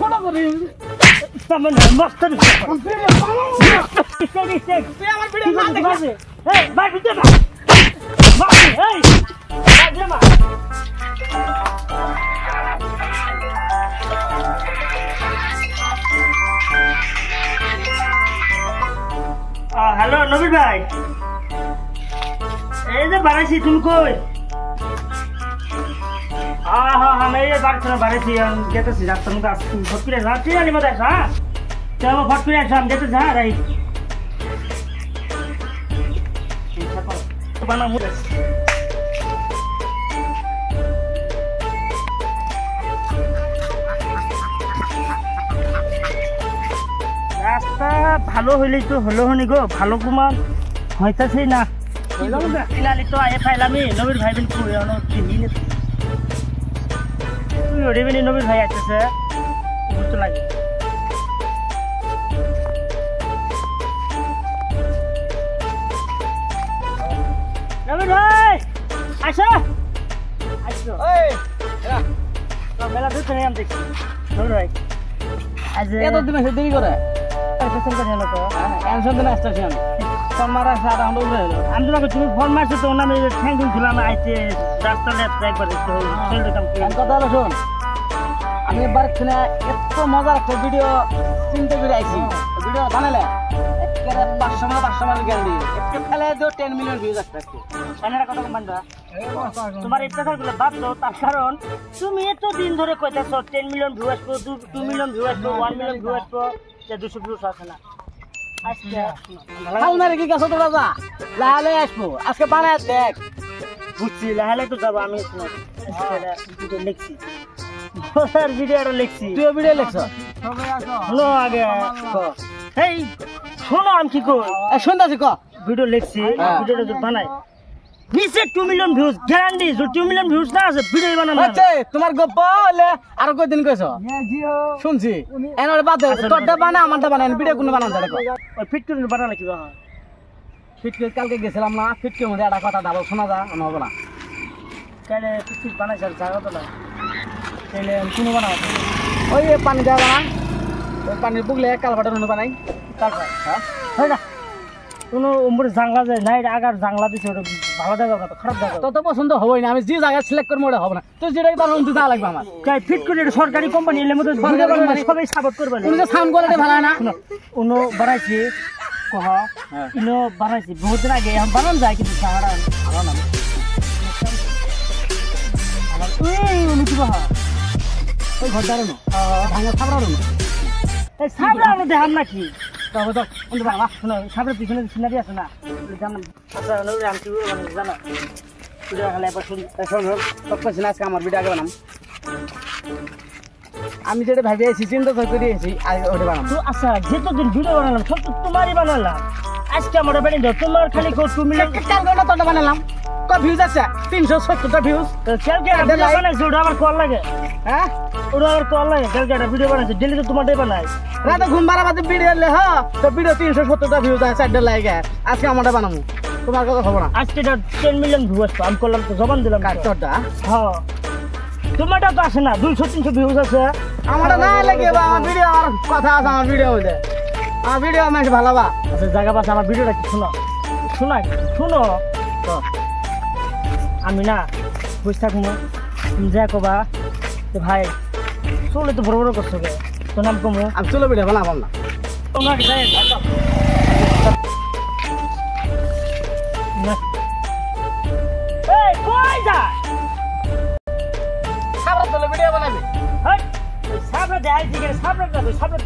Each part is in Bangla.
ছোট করে সামনে মস্ত তুই আমার ভিডিও না দেখছিস এই ভাই ভিডিও না ভাই এই ভাই মা হ্যালো নবীর ভাই এই যে বাড়াইছি তুমি কই আমি এই বাড়াইছি যেতেছি রাস্তার মধ্যে আসছি ভট করে আসা ঠিক আছে মধ্যে আসা হ্যাঁ চলো ভট করে আসা আমি যেতেছি হ্যাঁ রাইট বানাবো রাস্তা ভালো হইলেই তো হলো হনি গো ভালো কুমার হইতাছেই না ফিলালি তো আয়ে ফাইলামি নবীর ভাই বিন কই অন কিনি তুই ওরে বিনি নবীর ভাই আইতেছে বুঝতে লাগে নবীর ভাই আসো আসো এই মেলা দুটো নিয়ে দেখি নবীর ভাই আজ এত দিন এসে দেরি করে পেছন করে হলো তো এনশন দিন স্টেশন তোমারা সারা আমরা উড়ে এলো আমি তোমাকে তুমি ফোন মারছো তো আমি ঠ্যাং ছিলাম আইতে রাস্তা লেফট একবার কথা হলো শোন আমি এবার কিনা এত মজার একটা ভিডিও চিন্তা করে আইছি ভিডিও বানালে একেবারে 500 মাইল গ্যারান্টি একটু ফেলে দিও 10 মিলিয়ন ভিউজ আসবে এনারা কত বান্দা তোমার ইচ্ছা থাকলে বাদ দাও তার কারণ তুমি এত দিন ধরে কইতাছো 10 মিলিয়ন ভিউ আসবো 2 মিলিয়ন ভিউ আসবো 1 মিলিয়ন ভিউ আসবো যে 200 ভিউজ আসে না আজকে হাল মারে কি কাছে তোরা যা লালে আসবো আজকে বানায় দেখ বুঝছি লালে তো যাবো আমি ভিডিও লিখছি বসার ভিডিওটা লিখছি তুই ভিডিও লিখছ সবাই আসো শোনো আগে এই শোনো আমি কি কই শুনতাছি ক ভিডিও লিখছি ভিডিওটা যদি বানাই নিচে 2 মিলিয়ন ভিউজ গ্যারান্টি যে 2 মিলিয়ন ভিউজ না আছে ভিডিও বানানো আচ্ছা তোমার গপ্প হলে আর কয় দিন কইছো শুনছি এনরে বাদ দে তোরটা বানা আমারটা বানা ভিডিও কোন বানান দেখো ওই ফিট করে বানালে কি হয় ফিট করে কালকে গেছিলাম না ফিট করে মধ্যে একটা কথা দাও শোনা যা আমি হবে না কালে ফিট বানাইছ জায়গা তো না তাহলে কোন বানাও ওই পানি দেওয়া না ওই পানির বুগলে কালভাটার অনু বানাই কালভার হ্যাঁ না কোনো উমরে জাংলা যায় না এটা আগার জাংলা দিছে ওটা ভালো জায়গা না তো খারাপ জায়গা তো পছন্দ হবেই না আমি যে জায়গা সিলেক্ট করবো ওটা হবে না তুই যেটাই বানানো তুই যা লাগবে আমার তাই ফিট করে এটা সরকারি কোম্পানি এর মধ্যে সবাই সাপোর্ট করবে তুমি যে সাউন্ড কোয়ালিটি ভালো না উনো বানাইছি কহ ইনো বানাইছি বহুত দিন আগে এখন বানান যায় কিন্তু সাহারা ভালো না এই উনি কি বাহা ওই ঘরটারও না ভাঙা সাবরারও না এই সাবরারও দেখাম নাকি তবে তো অন্য বাবা শোনো সাবরের পিছনে সিনারি আছে না জানাম আচ্ছা আমি কি জানা ভিডিও খালে একবার শুনি শোনো তখন আজকে আমার ভিডিও আগে বানাম আমি যেটা ভাবি আছি চিন্তা করে এসেছি ওটা বানাম তো আচ্ছা যেতদিন ভিডিও বানালাম সব তো তোমারই বানালাম আজকে আমার বানিয়ে দাও তোমার খালি 2 মিলিয়ন কালকে তোটা বানালাম ক ভিউজ আছে 370টা ভিউজ কালকে বানাইছো ওটা আবার কল লাগে হ্যাঁ ওটা আবার কল লাগে কালকে একটা ভিডিও বানাইছো ডেলি তো তোমারটাই বানাই রাতে ঘুম বাড়া বাদে ভিডিও লে হ্যাঁ তো ভিডিও 370টা ভিউজ আছে 4টা লাগে আজকে আমারটা বানাবো তোমার কথা খবর না আজকে 10 মিলিয়ন ভিউজ আসবে আমি করলাম তো জবান দিলাম তোরটা হ্যাঁ তোমারটা তো আসে না 200-300 ভিউজ আছে আমারটা না লাগে বা আমার ভিডিও আর কথা আছে আমার ভিডিও মধ্যে আমার ভিডিও আমি ভালো বা আচ্ছা জায়গা পাশে আমার ভিডিওটা কি শোনো শোনো তো আমি না বুঝ থাকবো তুমি যা কবা তো ভাই চলে তো বড় বড় করছো গে তোর নাম কমো আমি চলো ভিডিও বানাবো না তোমরা কি যাই এই কই যা সাবরা চলো ভিডিও বানাবি হট সাবরা দেখাই দিকে সাবরা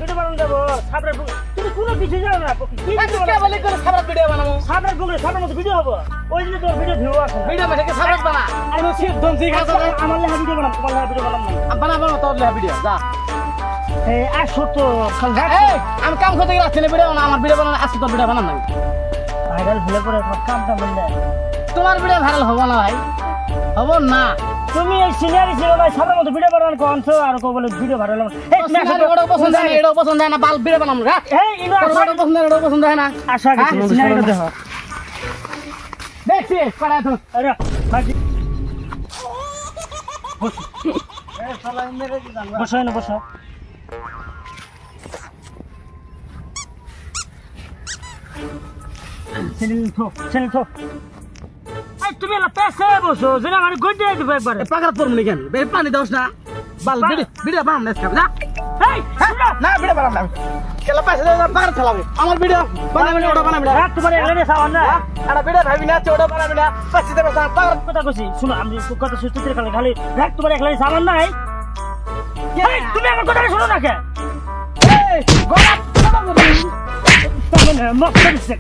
ভিডিও বানানো দেবো সাবরা তুমি কোনো কিছু জানো না কি কে বলে করে সাবরা ভিডিও বানাবো সাবরার বুগলে সাবরার মতো ভিডিও হবে ওই জন্য তোর ভিডিও ভিউ আসে ভিডিও মানে সাবরা বানা আমি সিদ্ধ ঠিক আছে আমার লেখা ভিডিও বানাম তোমার লেখা ভিডিও বানাম না বানাবো না তোর লেখা ভিডিও যা এই আসো তো খাল এই আমি কাম করতে গেছি না ভিডিও বানা আমার ভিডিও বানানো আজকে তো ভিডিও বানাম না ভাইরাল ভিডিও করে কামটা বললে তোমার ভিডিও ভাইরাল হবে না ভাই হবে না তুমি এই সিনিয়র ছিল ভাই সবার মতো ভিডিও বানান কোনছো আর কো বলে ভিডিও ভাইরাল এই এটা পছন্দ হয় না এটা পছন্দ হয় না বাল ভিডিও বানাম রে এই ইনো এটা পছন্দ হয় না এটা পছন্দ হয় না আশা গেছি সিনিয়র দেখো দেখছি করা তো আরে বাকি বসো না বসো চ্যানেল তো এই তুমি এলা পেছে বসো যেটা আমার গই দিয়ে দিব একবার পাগলা তোর মনে কেন পানি দাওস না বাল ভিডিও বানাম না আজকে না এই না ভিডিও বানাম না কেলা পয়সা দাও পাগলা চালাবে আমার ভিডিও বানাবি না ওটা বানাবি না রাত তোমার এলানে সাবান না আরে ভিডিও ভাবি না ওটা বানাবি না পয়সা দেব না পাগলা কথা কইছি শুনো আমি কথা সুস্থ করে খালি রাত তোমার এলানে সাবান নাই এই তুমি আমার কথা শুনো না কে এই গোলা তুমি না মক্কা দিছে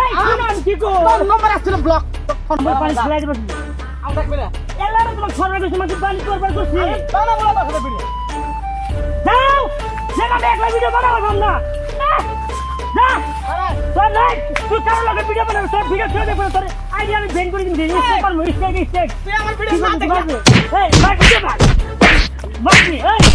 এই শুনো আমি কি কো তোর নম্বর আসছিল ব্লক ফোন আমার পানি ফেলাই দিবা আম দেখবে না এলানে তোমার সরকার কাছে মাঝে পানি করবার করছি বানা বলা কথা ভিডিও যাও যেটা দেখলে ভিডিও বানাবো না না তোর নাই তুই কারো লাগে ভিডিও বানাবো তোর ভিডিও ছেড়ে দেবো তোর আইডিয়া আমি বেন করে দিন স্টেপ আর স্টেপ তুই আমার ভিডিও না দেখে এই বাকি দে বাকি এই